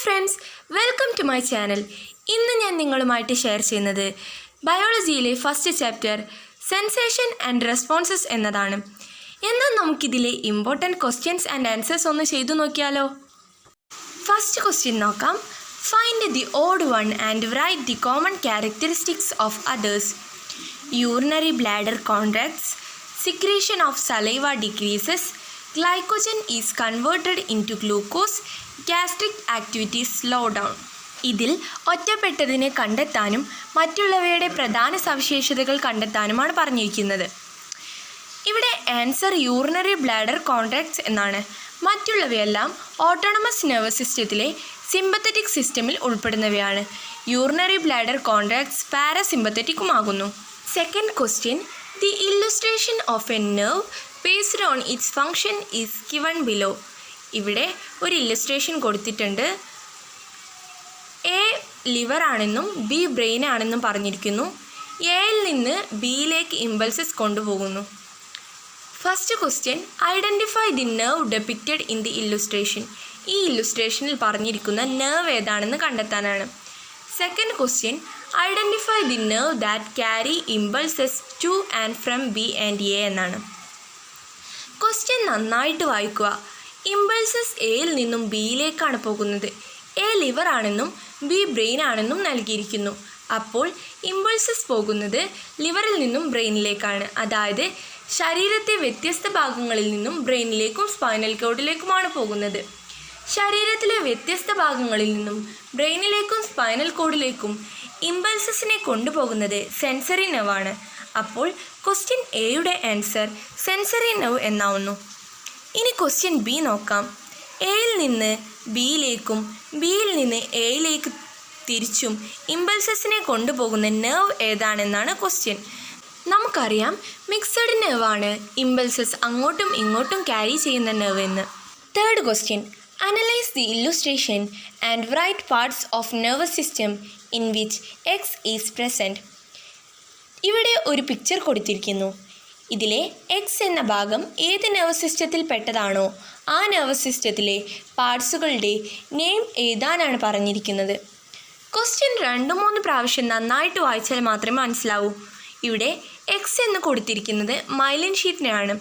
Friends, welcome to my channel. ഇന്ന് ഞാൻ നിങ്ങളുമായിട്ട് ഷെയർ ചെയ്യുന്നത് ബയോളജിയിലെ first chapter sensation and responses എന്നതാണ്. എന്നാൽ നമുക്കിതിലെ ഇമ്പോർട്ടൻറ്റ് ക്വസ്റ്റ്യൻസ് ആൻഡ് ആൻസേഴ്സ് ഒന്ന് ചെയ്തു നോക്കിയാലോ? ഫസ്റ്റ് ക്വസ്റ്റ്യൻ നോക്കാം. Find the odd one and write the common characteristics of others. Urinary bladder contracts, secretion of saliva decreases, glycogen is converted into glucose, gastric activities slow down. ഇതിൽ ഒറ്റപ്പെട്ടതിനെ കണ്ടെത്താനും മറ്റുള്ളവയുടെ പ്രധാന സവിശേഷതകൾ കണ്ടെത്താനുമാണ് പറഞ്ഞിരിക്കുന്നത്. ഇവിടെ ആൻസർ യൂറിനറി ബ്ലാഡർ കോൺട്രാക്ട്സ് എന്നാണ്. മറ്റുള്ളവയെല്ലാം autonomous nervous സിസ്റ്റത്തിലെ sympathetic സിസ്റ്റമിൽ ഉൾപ്പെടുന്നവയാണ്. യൂറിനറി ബ്ലാഡർ കോൺട്രാക്ട്സ് പാരസിമ്പത്തറ്റിക്കുമാകുന്നു. Second question. The illustration of a nerve based on its function is given below. ഇവിടെ ഒരു ഇല്ലസ്ട്രേഷൻ കൊടുത്തിട്ടുണ്ട്. എ ലിവർ ആണെന്നും ബി ബ്രെയിൻ ആണെന്നും പറഞ്ഞിരിക്കുന്നു. എയിൽ നിന്ന് ബിയിലേക്ക് ഇമ്പൾസസ് കൊണ്ടുപോകുന്നു. First question. Identify the nerve depicted in the illustration. ഈ ഇല്ലുസ്ട്രേഷനിൽ പറഞ്ഞിരിക്കുന്ന നെർവ് ഏതാണെന്ന് കണ്ടെത്താനാണ്. Second question. Identify the nerve that carry impulses to and from B and A എന്നാണ്. ക്വസ്റ്റ്യൻ നന്നായിട്ട് വായിക്കുക. ഇമ്പൾസസ് എയിൽ നിന്നും ബിയിലേക്കാണ് പോകുന്നത്. എ ലിവർ ആണെന്നും ബി ബ്രെയിൻ ആണെന്നും നൽകിയിരിക്കുന്നു. അപ്പോൾ ഇമ്പൾസസ് പോകുന്നത് ലിവറിൽ നിന്നും ബ്രെയിനിലേക്കാണ്. അതായത് ശരീരത്തെ വ്യത്യസ്ത ഭാഗങ്ങളിൽ നിന്നും ബ്രെയിനിലേക്കും സ്പൈനൽ കോഡിലേക്കുമാണ് പോകുന്നത്. ശരീരത്തിലെ വ്യത്യസ്ത ഭാഗങ്ങളിൽ നിന്നും ബ്രെയിനിലേക്കും സ്പൈനൽ കോഡിലേക്കും ഇമ്പൾസസിനെ കൊണ്ടുപോകുന്നത് സെൻസറി നെർവാണ്. അപ്പോൾ ക്വസ്റ്റ്യൻ എയുടെ ആൻസർ സെൻസറി നെർവ് എന്നാവുന്നു. ഇനി ക്വസ്റ്റ്യൻ ബി നോക്കാം. എയിൽ നിന്ന് ബിയിലേക്കും ബിയിൽ നിന്ന് എയിലേക്ക് തിരിച്ചും ഇമ്പൾസസിനെ കൊണ്ടുപോകുന്ന നെർവ് ഏതാണെന്നാണ് ക്വസ്റ്റ്യൻ. നമുക്കറിയാം മിക്സഡ് നെർവാണ് ഇമ്പൾസസ് അങ്ങോട്ടും ഇങ്ങോട്ടും ക്യാരി ചെയ്യുന്ന നെർവ് എന്ന്. Third question. Analyze the illustration and write parts of nervous system in which X is present. ഇവിടെ ഒരു പിക്ചർ കൊടുത്തിരിക്കുന്നു. ഇതിലെ എക്സ് എന്ന ഭാഗം ഏത് നെർവസ് സിസ്റ്റത്തിൽ പെട്ടതാണോ ആ നെർവസ് സിസ്റ്റത്തിലെ പാർട്സുകളുടെ നെയിം എഴുതാനാണ് പറഞ്ഞിരിക്കുന്നത്. ക്വസ്റ്റ്യൻ 2-3 പ്രാവശ്യം നന്നായിട്ട് വായിച്ചാൽ മാത്രമേ മനസ്സിലാവൂ. ഇവിടെ എക്സ് എന്ന് കൊടുത്തിരിക്കുന്നത് മൈലിൻ ഷീറ്റിനെയാണ്.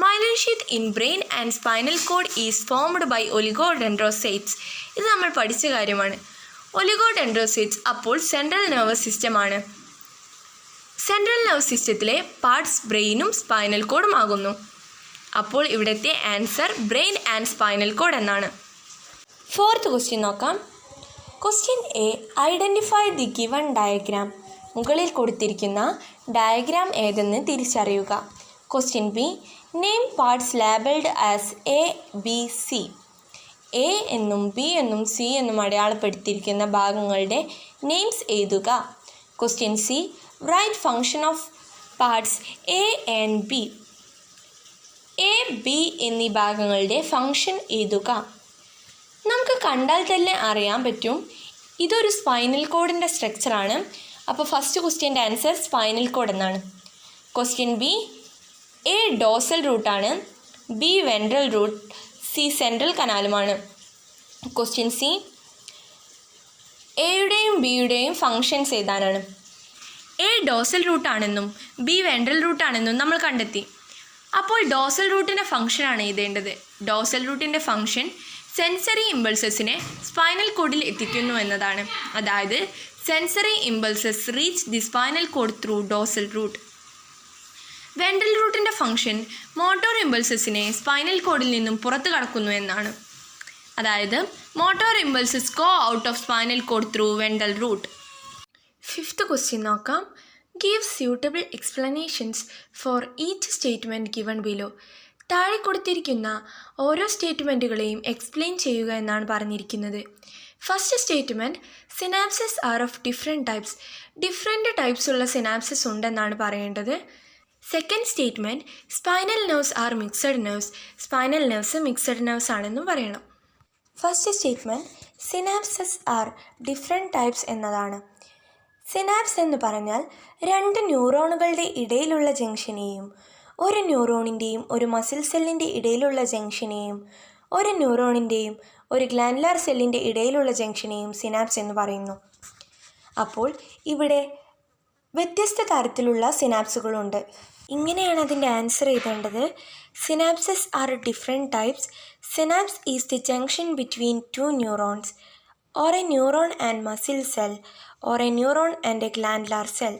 Myelin sheath in brain and spinal cord is formed by oligodendrocytes. ഇത് നമ്മൾ പഠിച്ച കാര്യമാണ്. ഒലിഗോഡെൻഡ്രോസൈറ്റ്സ് അപ്പോൾ സെൻട്രൽ നെർവസ് സിസ്റ്റമാണ്. സെൻട്രൽ നെർവസ് സിസ്റ്റത്തിലെ പാർട്സ് ബ്രെയിനും സ്പൈനൽ കോഡും ആകുന്നു. അപ്പോൾ ഇവിടുത്തെ answer brain and spinal cord എന്നാണ്. ഫോർത്ത് ക്വസ്റ്റ്യൻ നോക്കാം. Question A. Identify the given diagram. മുകളിൽ കൊടുത്തിരിക്കുന്ന ഡയഗ്രാം ഏതെന്ന് തിരിച്ചറിയുക. Question B. Name parts labelled as A B C. A എന്നും ബി എന്നും സി എന്നും അടയാളപ്പെടുത്തിയിരിക്കുന്ന ഭാഗങ്ങളുടെ നെയിംസ് എഴുതുക. Question C. Write function of parts A and B. A B എന്നീ ഭാഗങ്ങളുടെ ഫങ്ഷൻ എഴുതുക. നമുക്ക് കണ്ടാൽ തന്നെ അറിയാൻ പറ്റും ഇതൊരു സ്പൈനൽ കോഡിൻ്റെ സ്ട്രക്ചറാണ്. അപ്പോൾ ഫസ്റ്റ് ക്വസ്റ്റ്യൻ്റെ ആൻസർ സ്പൈനൽ കോഡ് എന്നാണ്. Question B. എ ഡോസൽ റൂട്ടാണ്, B ventral root, C central കനാലുമാണ്. Question C. എയുടെയും ബിയുടെയും ഫങ്ഷൻസ് ഏതാനാണ്? എ ഡോസൽ റൂട്ടാണെന്നും ബി വെൻട്രൽ റൂട്ടാണെന്നും നമ്മൾ കണ്ടെത്തി. അപ്പോൾ ഡോസൽ റൂട്ടിൻ്റെ ഫങ്ഷനാണ് എഴുതേണ്ടത്. ഡോസൽ റൂട്ടിൻ്റെ ഫങ്ഷൻ സെൻസറി ഇമ്പൾസസിനെ സ്പൈനൽ കോഡിൽ എത്തിക്കുന്നു എന്നതാണ്. അതായത് sensory impulses reach the spinal cord through dorsal root. Ventral റൂട്ടിൻ്റെ ഫങ്ഷൻ മോട്ടോർ ഇമ്പൾസസിനെ സ്പൈനൽ കോഡിൽ നിന്നും പുറത്തു കടക്കുന്നു എന്നാണ്. അതായത് motor impulses go out of spinal cord through ventral root. Fifth question നോക്കാം. Give suitable explanations for each statement given below. താഴെ കൊടുത്തിരിക്കുന്ന ഓരോ സ്റ്റേറ്റ്മെൻറ്റുകളെയും എക്സ്പ്ലെയിൻ ചെയ്യുക എന്നാണ് പറഞ്ഞിരിക്കുന്നത്. First statement. Synapses are of different types ഉള്ള സിനാപ്സസ് ഉണ്ടെന്നാണ് പറയേണ്ടത്. Second statement. Spinal nerves are mixed nerves. Spinal nerves mixed nerves ആണെന്നും പറയണം. First statement. Synapses are different types എന്നതാണ്. സിനാപ്സ് എന്ന് പറഞ്ഞാൽ 2 ന്യൂറോണുകളുടെ ഇടയിലുള്ള ജംഗ്ഷനെയും ഒരു ന്യൂറോണിൻ്റെയും ഒരു മസിൽ സെല്ലിൻ്റെ ഇടയിലുള്ള ജംഗ്ഷനെയും ഒരു ന്യൂറോണിൻ്റെയും ഒരു ഗ്ലാൻഡുലാർ സെല്ലിൻ്റെ ഇടയിലുള്ള ജംഗ്ഷനെയും സിനാപ്സ് എന്ന് പറയുന്നു. അപ്പോൾ ഇവിടെ വ്യത്യസ്ത തരത്തിലുള്ള സിനാപ്സുകളുണ്ട്. ഇങ്ങനെയാണ് അതിൻ്റെ ആൻസർ എഴുതേണ്ടത്. Synapses are different types. Synapse is the junction between two neurons or a neuron and muscle cell or a neuron and a glandular cell.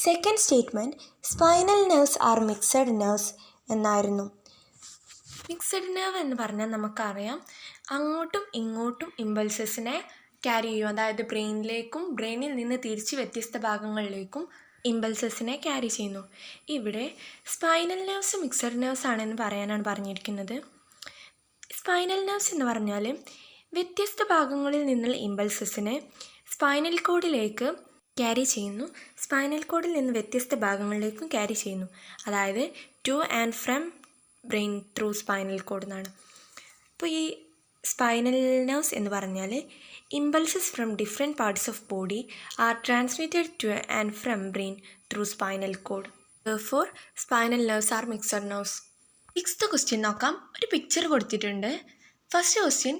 Second statement, spinal nerves are mixed nerves എന്നായിരുന്നു. Mixed nerve എന്ന് പറഞ്ഞാൽ നമുക്കറിയാം അങ്ങോട്ടും ഇങ്ങോട്ടും ഇമ്പൾസസിനെ carry ചെയ്യും. അതായത് ബ്രെയിനിൽ നിന്ന് തിരിച്ച് വ്യത്യസ്ത ഭാഗങ്ങളിലേക്കും ഇമ്പൾസസിനെ ക്യാരി ചെയ്യുന്നു. ഇവിടെ സ്പൈനൽ നെർവ്സ് മിക്സഡ് നെർവ്സ് ആണെന്ന് പറയാനാണ് പറഞ്ഞിരിക്കുന്നത്. സ്പൈനൽ നെർവ്സ് എന്ന് പറഞ്ഞാൽ വ്യത്യസ്ത ഭാഗങ്ങളിൽ നിന്നുള്ള ഇമ്പൾസസിനെ സ്പൈനൽ കോഡിലേക്ക് ക്യാരി ചെയ്യുന്നു. സ്പൈനൽ കോഡിൽ നിന്ന് വ്യത്യസ്ത ഭാഗങ്ങളിലേക്കും ക്യാരി ചെയ്യുന്നു. അതായത് to and from brain through spinal cord എന്നാണ്. അപ്പോൾ ഈ സ്പൈനൽ നെർവ്സ് എന്ന് പറഞ്ഞാൽ impulses from different parts of body are transmitted to and from brain through spinal cord. Four spinal nerves are mixed nerves. 6th question നോക്കാം. ഒരു picture കൊടുത്തിട്ടുണ്ട്. First question,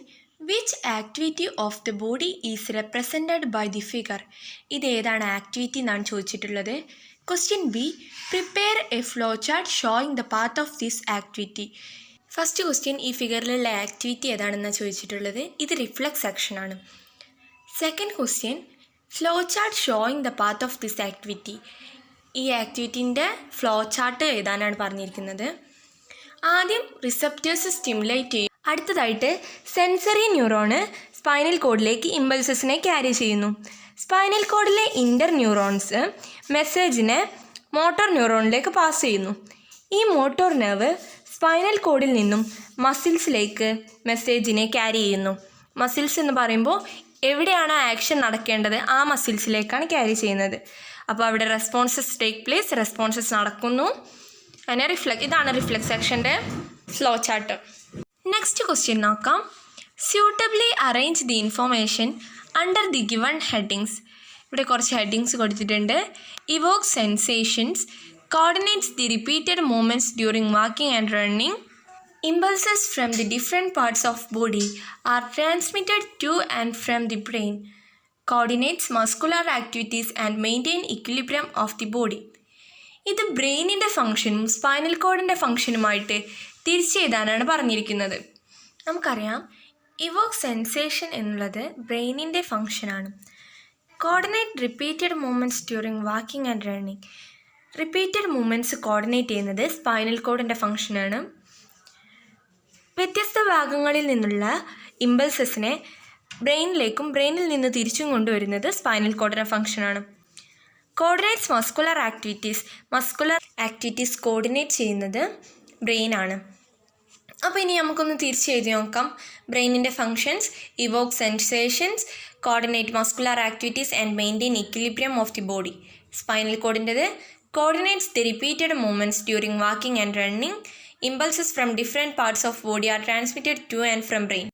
which activity of the body is represented by the figure? ഇത് ഏതാണ് activity എന്നാണ് ചോദിച്ചിട്ടുള്ളത്. Question B, prepare a flow chart showing the path of this activity. First question, ഈ ഫിഗറിലുള്ള activity ഏതാണെന്നാണ് ചോദിച്ചിട്ടുള്ളത്. ഇത് റിഫ്ലക്സ് ആക്ഷനാണ്. Second question, flow chart showing the path of this activity. ഈ ആക്ടിവിറ്റീൻ്റെ ഫ്ലോ ചാർട്ട് എഴുതാനാണ് പറഞ്ഞിരിക്കുന്നത്. ആദ്യം റിസപ്റ്റേഴ്സ് സ്റ്റിമുലേറ്റ് ചെയ്യും. അടുത്തതായിട്ട് സെൻസറി ന്യൂറോണ് സ്പൈനൽ കോഡിലേക്ക് ഇമ്പൾസസിനെ ക്യാരി ചെയ്യുന്നു. സ്പൈനൽ കോഡിലെ ഇൻ്റർ ന്യൂറോൺസ് മെസ്സേജിനെ മോട്ടോർ ന്യൂറോണിലേക്ക് പാസ് ചെയ്യുന്നു. ഈ മോട്ടോർ നെർവ് സ്പൈനൽ കോഡിൽ നിന്നും മസിൽസിലേക്ക് മെസ്സേജിനെ ക്യാരി ചെയ്യുന്നു. മസിൽസ് എന്ന് പറയുമ്പോൾ എവിടെയാണ് ആക്ഷൻ നടക്കേണ്ടത് ആ മസിൽസിലേക്കാണ് ക്യാരി ചെയ്യുന്നത്. അപ്പോൾ അവിടെ റെസ്പോൺസസ് ടേക്ക് പ്ലേസ്, റെസ്പോൺസസ് നടക്കുന്നു. അങ്ങനെ ഇതാണ് റിഫ്ലക്സ് ആക്ഷൻ്റെ ഫ്ലോ ചാർട്ട്. നെക്സ്റ്റ് ക്വസ്റ്റ്യൻ നോക്കാം. Suitably arrange the information under the given headings. ഇവിടെ കുറച്ച് ഹെഡിങ്സ് കൊടുത്തിട്ടുണ്ട്. Evoke sensations, coordinates the repeated movements during walking and running, impulses from the different parts of body are transmitted to and from the brain, coordinates muscular activities and maintain equilibrium of the body. ഇത് ബ്രെയിനിൻ്റെ ഫംഗ്ഷനും spinal കോഡിൻ്റെ ഫംഗ്ഷനുമായിട്ട് തിരിച്ചെഴുതാനാണ് പറഞ്ഞിരിക്കുന്നത്. നമുക്കറിയാം Evoque sensation എന്നുള്ളത് ബ്രെയിനിൻ്റെ ഫംഗ്ഷനാണ്. Coordinate repeated movements during walking and running. Repeated movements coordinate ചെയ്യുന്നത് spinal കോഡിൻ്റെ ഫംഗ്ഷനാണ്. വ്യത്യസ്ത ഭാഗങ്ങളിൽ നിന്നുള്ള ഇമ്പൾസസിനെ ബ്രെയിനിലേക്കും ബ്രെയിനിൽ നിന്ന് തിരിച്ചും കൊണ്ടുവരുന്നത് സ്പൈനൽ കോഡിൻ്റെ ഫംഗ്ഷനാണ്. കോർഡിനേറ്റ്സ് മസ്കുലർ ആക്ടിവിറ്റീസ് കോർഡിനേറ്റ് ചെയ്യുന്നത് ബ്രെയിനാണ്. അപ്പോൾ ഇനി നമുക്കൊന്ന് തിരിച്ചെഴുതി നോക്കാം. ബ്രെയിനിൻ്റെ functions: evoke sensations, coordinate muscular activities and maintain equilibrium of the body. Spinal കോഡിൻ്റെത് coordinates the repeated movements during walking and running. Impulses from different parts of body are transmitted to and from brain.